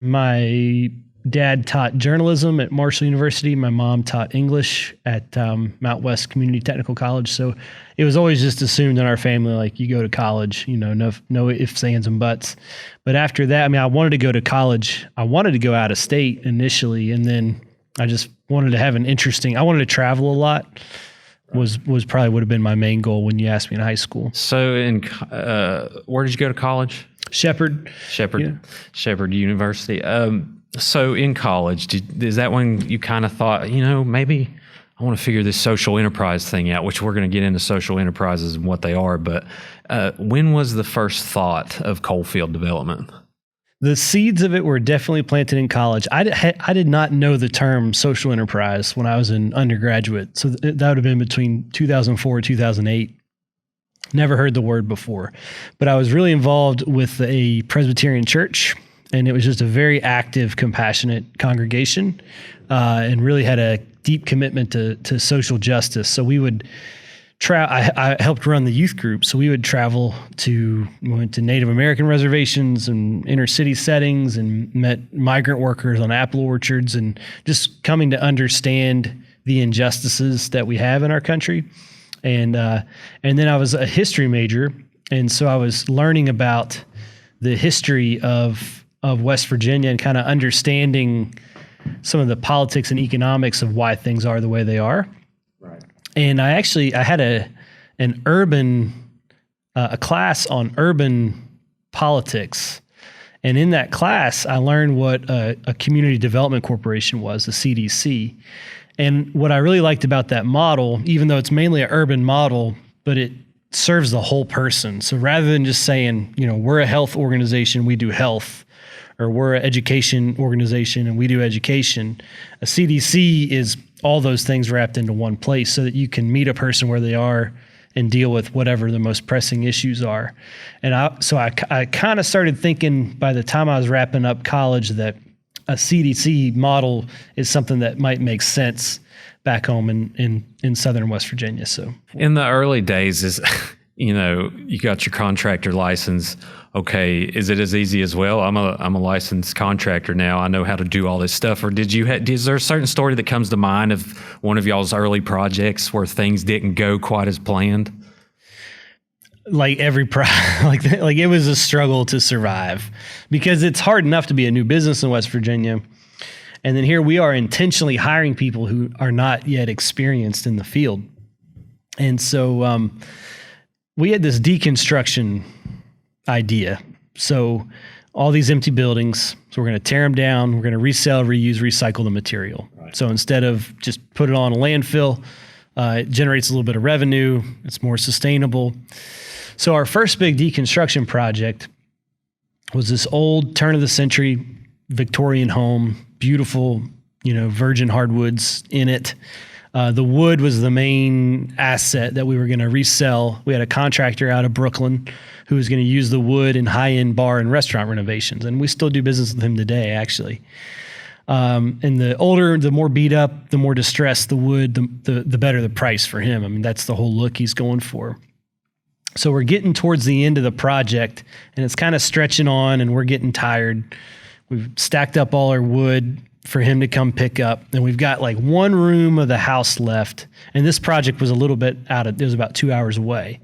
My dad taught journalism at Marshall University. My mom taught English at Mount West Community Technical College. So it was always just assumed in our family, like, you go to college, no ifs, ands, and buts. But after that, I mean, I wanted to go to college. I wanted to go out of state initially, and then I just wanted to have I wanted to travel a lot. Was probably would have been my main goal when you asked me in high school. So where did you go to college? Shepherd University. So in college, is that when you kind of thought, maybe I want to figure this social enterprise thing out, which we're going to get into social enterprises and what they are. But when was the first thought of Coalfield Development? The seeds of it were definitely planted in college. I did not know the term social enterprise when I was an undergraduate. So that would have been between 2004 and 2008. Never heard the word before. But I was really involved with a Presbyterian church, and it was just a very active, compassionate congregation, and really had a deep commitment to social justice. So we would I helped run the youth group, so we would travel went to Native American reservations and inner city settings and met migrant workers on apple orchards, and just coming to understand the injustices that we have in our country. And then I was a history major, and so I was learning about the history of West Virginia and kind of understanding some of the politics and economics of why things are the way they are. Right. And I had a class on urban politics. And in that class, I learned what a community development corporation was, a CDC. And what I really liked about that model, even though it's mainly an urban model, but it serves the whole person. So rather than just saying, we're a health organization, we do health, or we're an education organization and we do education, a CDC is all those things wrapped into one place so that you can meet a person where they are and deal with whatever the most pressing issues are. And I kind of started thinking by the time I was wrapping up college that a CDC model is something that might make sense back home in southern West Virginia. So in the early days, you got your contractor license. Okay, is it as easy as, well, I'm a licensed contractor now, I know how to do all this stuff? Or is there a certain story that comes to mind of one of y'all's early projects where things didn't go quite as planned? Like like it was a struggle to survive, because it's hard enough to be a new business in West Virginia. And then here we are intentionally hiring people who are not yet experienced in the field. And so we had this deconstruction idea. So all these empty buildings, so we're going to tear them down, we're going to resell, reuse, recycle the material. Right. So instead of just put it on a landfill, it generates a little bit of revenue, it's more sustainable. So our first big deconstruction project was this old turn of the century Victorian home, beautiful, virgin hardwoods in it. The wood was the main asset that we were going to resell. We had a contractor out of Brooklyn who was going to use the wood in high-end bar and restaurant renovations. And we still do business with him today, actually. And the older, the more beat up, the more distressed the wood, the better the price for him. I mean, that's the whole look he's going for. So we're getting towards the end of the project, and it's kind of stretching on, and we're getting tired. We've stacked up all our wood for him to come pick up, and we've got like one room of the house left. And this project was a little bit it was about 2 hours away.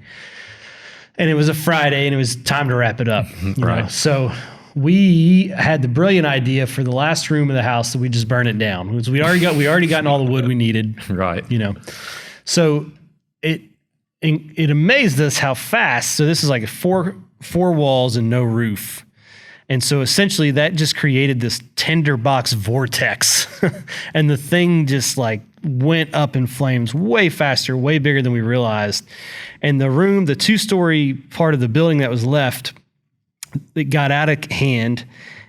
And it was a Friday, and it was time to wrap it up. Right. So we had the brilliant idea for the last room of the house that we just burn it down. We already gotten all the wood we needed. Right. So it amazed us how fast. So this is like four walls and no roof. And so essentially that just created this tinderbox vortex. And the thing just like went up in flames way faster, way bigger than we realized. And the 2-story part of the building that was left, it got out of hand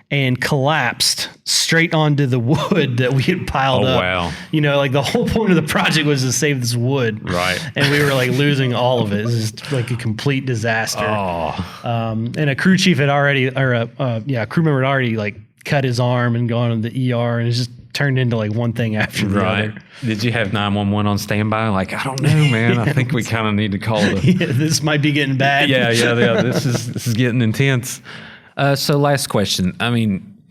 and collapsed straight onto the wood that we had piled up. Wow. Like the whole point of the project was to save this wood. Right. And we were like losing all of it. It was just like a complete disaster. Oh. And a crew chief had already, a crew member had already like cut his arm and gone to the ER, and it just turned into like one thing after the other. Did you have 911 on standby? Like, I don't know, man. I think we kind of need to call this might be getting bad. Yeah. This is getting intense. So last question. I mean,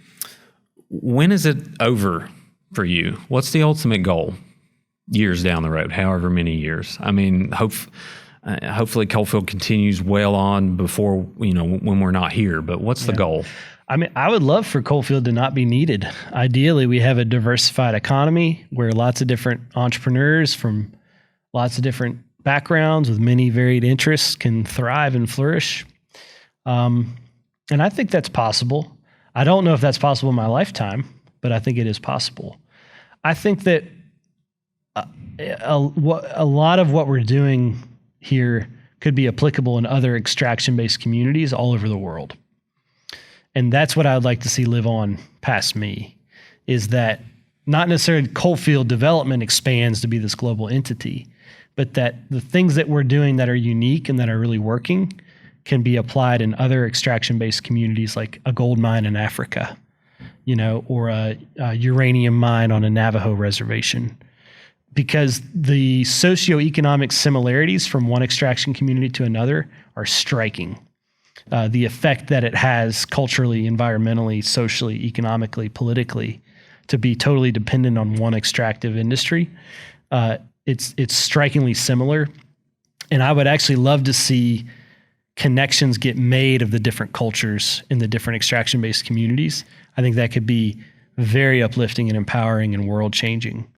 when is it over for you? What's the ultimate goal? Years down the road, however many years. I mean, hopefully Coalfield continues well on before, when we're not here, but what's the goal? I mean, I would love for Coalfield to not be needed. Ideally, we have a diversified economy where lots of different entrepreneurs from lots of different backgrounds with many varied interests can thrive and flourish. And I think that's possible. I don't know if that's possible in my lifetime, but I think it is possible. I think that a lot of what we're doing here could be applicable in other extraction-based communities all over the world. And that's what I would like to see live on past me, is that not necessarily Coalfield Development expands to be this global entity, but that the things that we're doing that are unique and that are really working can be applied in other extraction-based communities, like a gold mine in Africa, or a uranium mine on a Navajo reservation. Because the socioeconomic similarities from one extraction community to another are striking. The effect that it has culturally, environmentally, socially, economically, politically, to be totally dependent on one extractive industry, it's strikingly similar. And I would actually love to see connections get made of the different cultures in the different extraction-based communities. I think that could be very uplifting and empowering and world-changing.